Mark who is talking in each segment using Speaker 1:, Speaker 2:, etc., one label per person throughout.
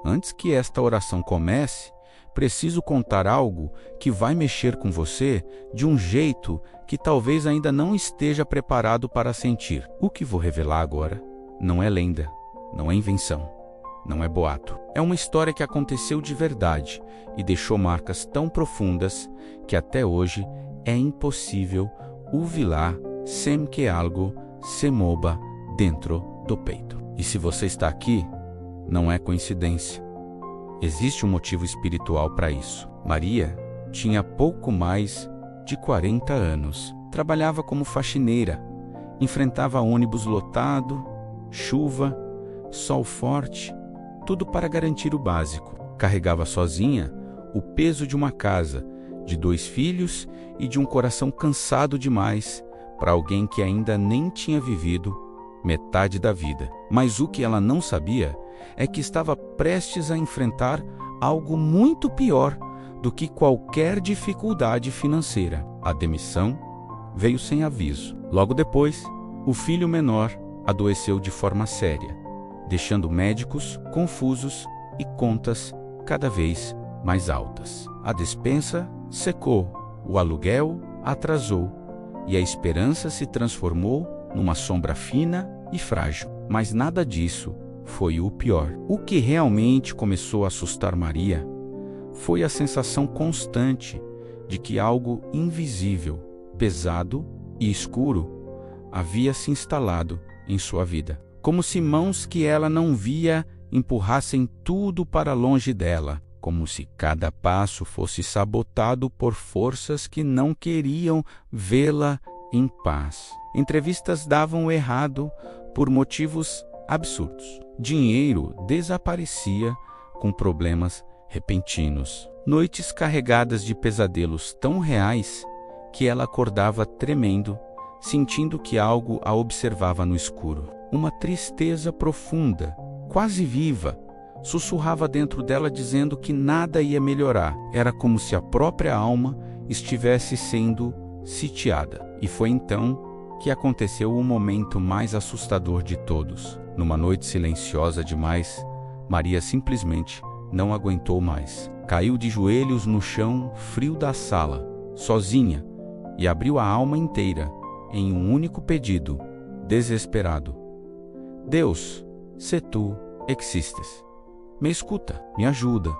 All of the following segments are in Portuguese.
Speaker 1: Antes que esta oração comece, preciso contar algo que vai mexer com você de um jeito que talvez ainda não esteja preparado para sentir. O que vou revelar agora não é lenda, não é invenção, não é boato. É uma história que aconteceu de verdade e deixou marcas tão profundas que até hoje é impossível ouvi-la sem que algo se mova dentro do peito. E se você está aqui, não é coincidência. Existe um motivo espiritual para isso. Maria tinha pouco mais de 40 anos. Trabalhava como faxineira. Enfrentava ônibus lotado, chuva, sol forte, tudo para garantir o básico. Carregava sozinha o peso de uma casa, de 2 filhos e de um coração cansado demais para alguém que ainda nem tinha vivido metade da vida. Mas o que ela não sabia é que estava prestes a enfrentar algo muito pior do que qualquer dificuldade financeira. A demissão veio sem aviso. Logo depois, o filho menor adoeceu de forma séria, deixando médicos confusos e contas cada vez mais altas. A despensa secou, o aluguel atrasou e a esperança se transformou numa sombra fina e frágil. Mas nada disso foi o pior. O que realmente começou a assustar Maria foi a sensação constante de que algo invisível, pesado e escuro havia se instalado em sua vida. Como se mãos que ela não via empurrassem tudo para longe dela, como se cada passo fosse sabotado por forças que não queriam vê-la em paz. Entrevistas davam errado por motivos absurdos. Dinheiro desaparecia com problemas repentinos. Noites carregadas de pesadelos tão reais que ela acordava tremendo, sentindo que algo a observava no escuro. Uma tristeza profunda, quase viva, sussurrava dentro dela dizendo que nada ia melhorar. Era como se a própria alma estivesse sendo sitiada. E foi então que aconteceu o momento mais assustador de todos. Numa noite silenciosa demais, Maria simplesmente não aguentou mais. Caiu de joelhos no chão frio da sala, sozinha, e abriu a alma inteira em um único pedido, desesperado: Deus, se tu existes, me escuta, me ajuda,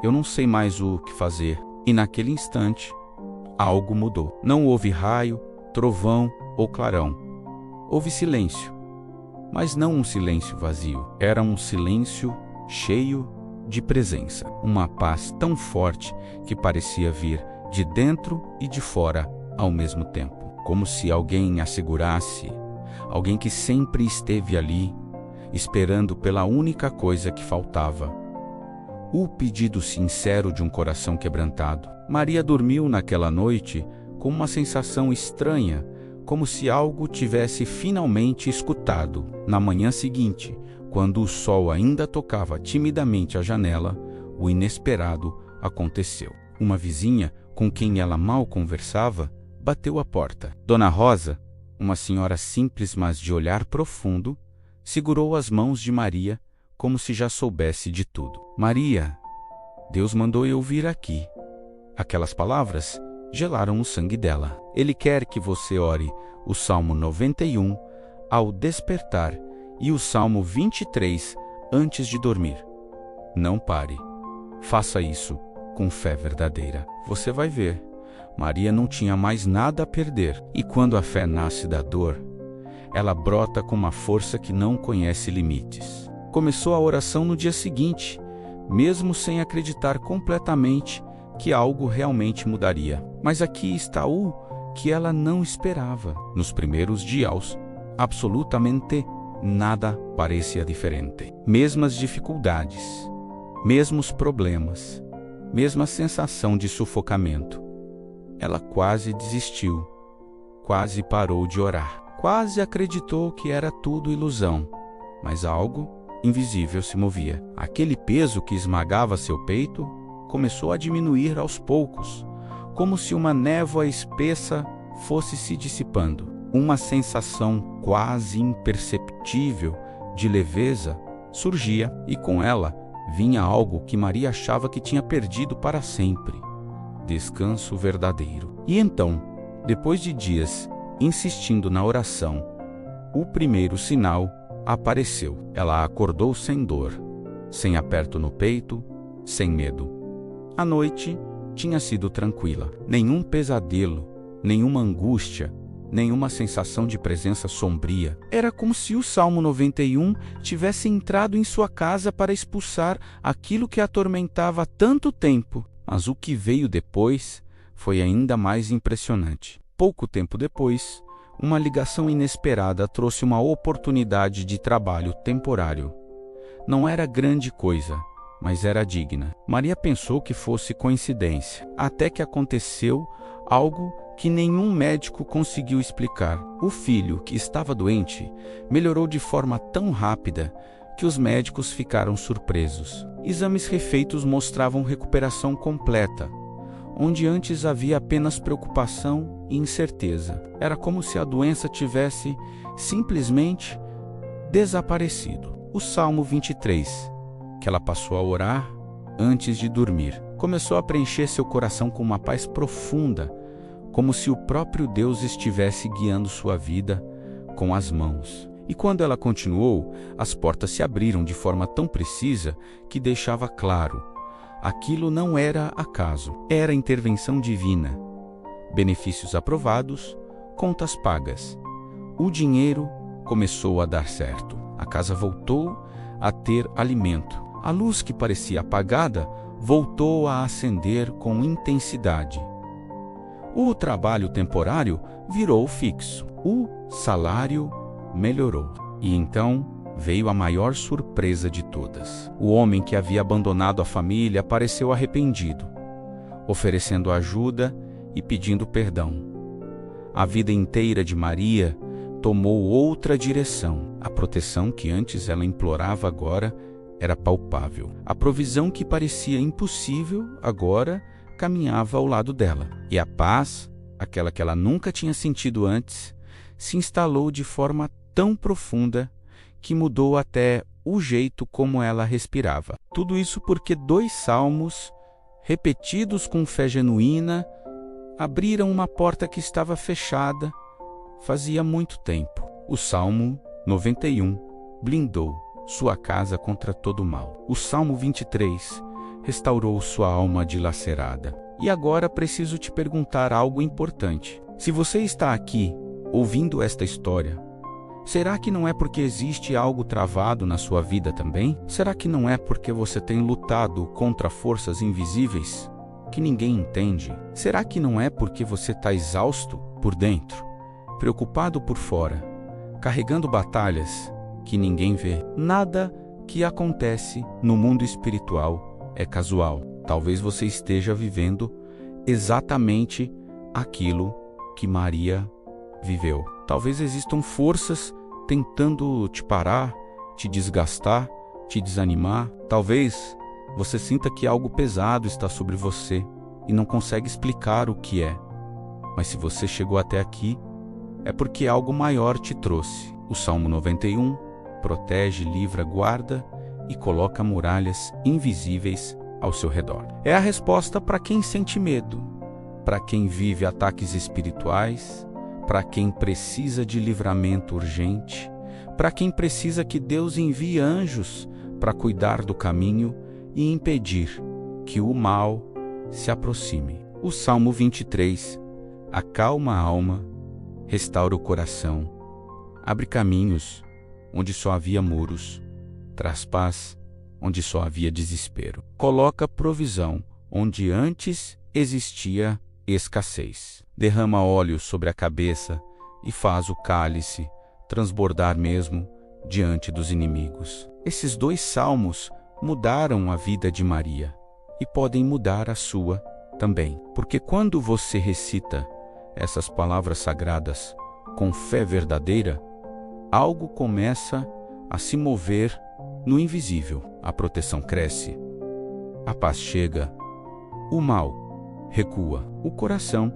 Speaker 1: eu não sei mais o que fazer. E naquele instante, algo mudou. Não houve raio, trovão ou clarão. Houve silêncio, mas não um silêncio vazio. Era um silêncio cheio de presença. Uma paz tão forte que parecia vir de dentro e de fora ao mesmo tempo. Como se alguém a segurasse, alguém que sempre esteve ali, esperando pela única coisa que faltava: o pedido sincero de um coração quebrantado. Maria dormiu naquela noite com uma sensação estranha, como se algo tivesse finalmente escutado. Na manhã seguinte, quando o sol ainda tocava timidamente a janela, o inesperado aconteceu. Uma vizinha, com quem ela mal conversava, bateu à porta. Dona Rosa, uma senhora simples mas de olhar profundo, segurou as mãos de Maria como se já soubesse de tudo. Maria, Deus mandou eu vir aqui. Aquelas palavras gelaram o sangue dela. Ele quer que você ore o Salmo 91 ao despertar e o Salmo 23 antes de dormir. Não pare. Faça isso com fé verdadeira. Você vai ver. Maria não tinha mais nada a perder. E quando a fé nasce da dor, ela brota com uma força que não conhece limites. Começou a oração no dia seguinte, mesmo sem acreditar completamente que algo realmente mudaria. Mas aqui está o que ela não esperava. Nos primeiros dias, absolutamente nada parecia diferente. Mesmas dificuldades, mesmos problemas, mesma sensação de sufocamento. Ela quase desistiu, quase parou de orar, quase acreditou que era tudo ilusão, mas algo invisível se movia. Aquele peso que esmagava seu peito começou a diminuir aos poucos, como se uma névoa espessa fosse se dissipando. Uma sensação quase imperceptível de leveza surgia e com ela vinha algo que Maria achava que tinha perdido para sempre: descanso verdadeiro. E então, depois de dias insistindo na oração, o primeiro sinal apareceu. Ela acordou sem dor, sem aperto no peito, sem medo. A noite tinha sido tranquila. Nenhum pesadelo, nenhuma angústia, nenhuma sensação de presença sombria. Era como se o Salmo 91 tivesse entrado em sua casa para expulsar aquilo que a atormentava há tanto tempo. Mas o que veio depois foi ainda mais impressionante. Pouco tempo depois, uma ligação inesperada trouxe uma oportunidade de trabalho temporário. Não era grande coisa, mas era digna. Maria pensou que fosse coincidência, até que aconteceu algo que nenhum médico conseguiu explicar. O filho, que estava doente, melhorou de forma tão rápida que os médicos ficaram surpresos. Exames refeitos mostravam recuperação completa, onde antes havia apenas preocupação e incerteza. Era como se a doença tivesse simplesmente desaparecido. O Salmo 23, que ela passou a orar antes de dormir, começou a preencher seu coração com uma paz profunda, como se o próprio Deus estivesse guiando sua vida com as mãos. E quando ela continuou, as portas se abriram de forma tão precisa que deixava claro: aquilo não era acaso, era intervenção divina. Benefícios aprovados, contas pagas. O dinheiro começou a dar certo. A casa voltou a ter alimento. A luz que parecia apagada voltou a acender com intensidade. O trabalho temporário virou fixo. O salário melhorou. E então veio a maior surpresa de todas. O homem que havia abandonado a família pareceu arrependido, oferecendo ajuda e pedindo perdão. A vida inteira de Maria tomou outra direção. A proteção que antes ela implorava agora era palpável. A provisão que parecia impossível agora caminhava ao lado dela. E a paz, aquela que ela nunca tinha sentido antes, se instalou de forma tão profunda que mudou até o jeito como ela respirava. Tudo isso porque 2 salmos, repetidos com fé genuína, abriram uma porta que estava fechada fazia muito tempo. O Salmo 91 blindou sua casa contra todo mal. O Salmo 23 restaurou sua alma dilacerada. E agora preciso te perguntar algo importante. Se você está aqui ouvindo esta história, será que não é porque existe algo travado na sua vida também? Será que não é porque você tem lutado contra forças invisíveis que ninguém entende? Será que não é porque você está exausto por dentro, preocupado por fora, carregando batalhas que ninguém vê? Nada que acontece no mundo espiritual é casual. Talvez você esteja vivendo exatamente aquilo que Maria viveu. Talvez existam forças tentando te parar, te desgastar, te desanimar. Talvez você sinta que algo pesado está sobre você e não consegue explicar o que é. Mas se você chegou até aqui, é porque algo maior te trouxe. O Salmo 91 protege, livra, guarda e coloca muralhas invisíveis ao seu redor. É a resposta para quem sente medo, para quem vive ataques espirituais, para quem precisa de livramento urgente, para quem precisa que Deus envie anjos para cuidar do caminho e impedir que o mal se aproxime. O Salmo 23 acalma a alma, restaura o coração, abre caminhos onde só havia muros, traz paz onde só havia desespero, coloca provisão onde antes existia escassez, derrama óleo sobre a cabeça e faz o cálice transbordar mesmo diante dos inimigos. Esses 2 salmos mudaram a vida de Maria e podem mudar a sua também, porque quando você recita essas palavras sagradas com fé verdadeira, algo começa a se mover no invisível. A proteção cresce, a paz chega, o mal recua, o coração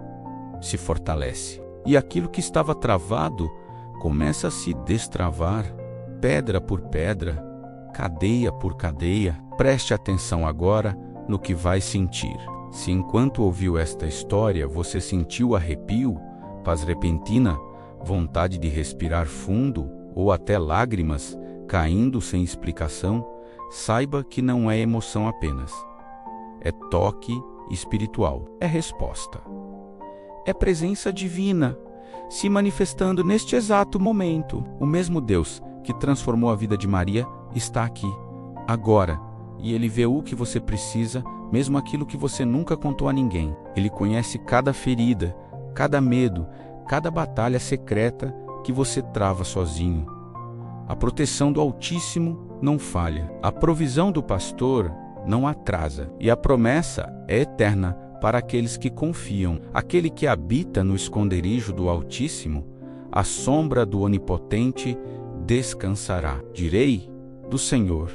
Speaker 1: se fortalece e aquilo que estava travado começa a se destravar, pedra por pedra, cadeia por cadeia. Preste atenção agora no que vai sentir. Se enquanto ouviu esta história você sentiu arrepio, paz repentina, vontade de respirar fundo ou até lágrimas caindo sem explicação, saiba que não é emoção apenas. É toque espiritual, é resposta. É presença divina se manifestando neste exato momento. O mesmo Deus que transformou a vida de Maria está aqui, agora, e Ele vê o que você precisa, mesmo aquilo que você nunca contou a ninguém. Ele conhece cada ferida, cada medo, cada batalha secreta que você trava sozinho. A proteção do Altíssimo não falha, a provisão do pastor não atrasa, e a promessa é eterna para aqueles que confiam. Aquele que habita no esconderijo do Altíssimo, à sombra do Onipotente, descansará. Direi do Senhor: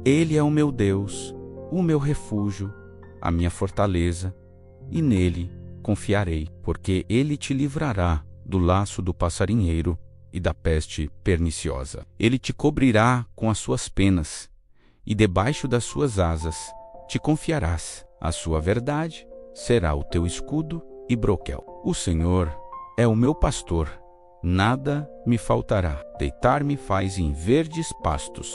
Speaker 1: Ele é o meu Deus, o meu refúgio, a minha fortaleza, e nele confiarei, porque ele te livrará do laço do passarinheiro e da peste perniciosa. Ele te cobrirá com as suas penas, e debaixo das suas asas te confiarás. A sua verdade será o teu escudo e broquel. O Senhor é o meu pastor, nada me faltará. Deitar-me faz em verdes pastos,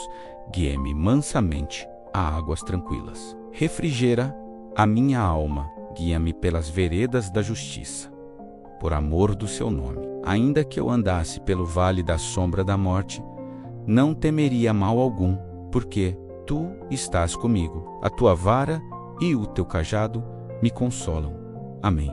Speaker 1: guia-me mansamente a águas tranquilas. Refrigera a minha alma, guia-me pelas veredas da justiça, por amor do seu nome. Ainda que eu andasse pelo vale da sombra da morte, não temeria mal algum, porque tu estás comigo. A tua vara e o teu cajado me consolam. Amém.